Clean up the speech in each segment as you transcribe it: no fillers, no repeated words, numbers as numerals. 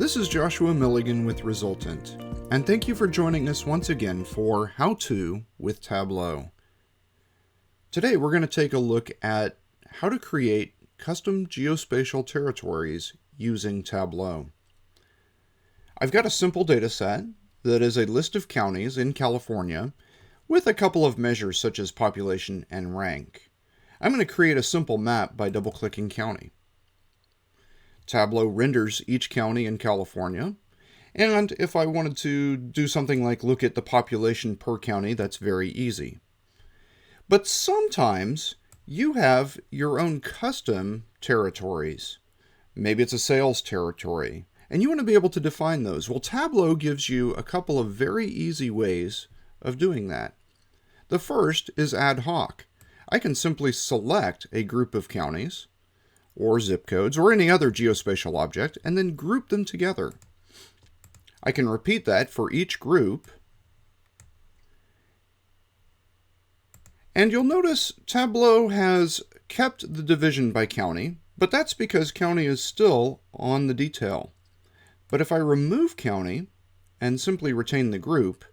This is Joshua Milligan with Resultant, and thank you for joining us once again for How To with Tableau. Today we're going to take a look at how to create custom geospatial territories using Tableau. I've got a simple data set that is a list of counties in California with a couple of measures such as population and rank. I'm going to create a simple map by double-clicking county. Tableau renders each county in California, and if I wanted to do something like look at the population per county, that's very easy. But sometimes you have your own custom territories. Maybe it's a sales territory, and you want to be able to define those. Well, Tableau gives you a couple of very easy ways of doing that. The first is ad hoc. I can simply select a group of counties, or zip codes, or any other geospatial object, and then group them together. I can repeat that for each group. And you'll notice Tableau has kept the division by county, but that's because county is still on the detail. But if I remove county and simply retain the group,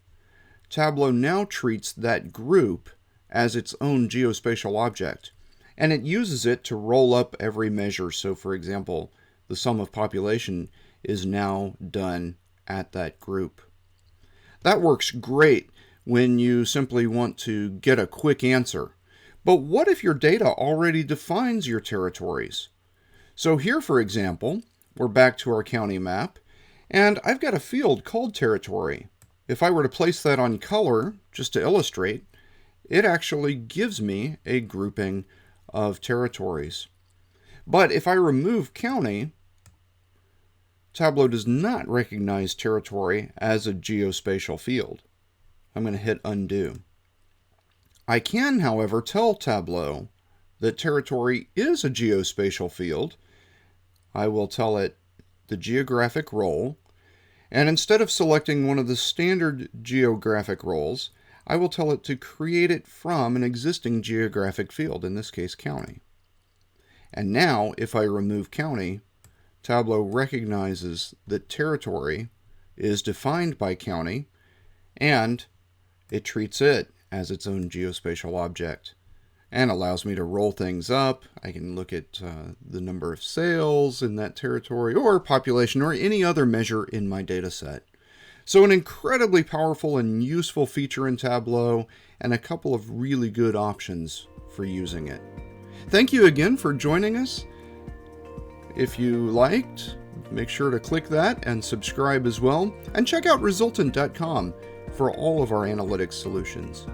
Tableau now treats that group as its own geospatial object. And it uses it to roll up every measure. So for example, the sum of population is now done at that group. That works great when you simply want to get a quick answer. But what if your data already defines your territories? So here, for example, we're back to our county map, and I've got a field called territory. If I were to place that on color, just to illustrate, it actually gives me a grouping of territories. But if I remove county, Tableau does not recognize territory as a geospatial field. I'm going to hit undo. I can, however, tell Tableau that territory is a geospatial field. I will tell it the geographic role, and instead of selecting one of the standard geographic roles, I will tell it to create it from an existing geographic field, in this case county. And now, if I remove county, Tableau recognizes that territory is defined by county, and it treats it as its own geospatial object, and allows me to roll things up. I can look at the number of sales in that territory, or population, or any other measure in my data set. So an incredibly powerful and useful feature in Tableau, and a couple of really good options for using it. Thank you again for joining us. If you liked, make sure to click that and subscribe as well, and check out Resultant.com for all of our analytics solutions.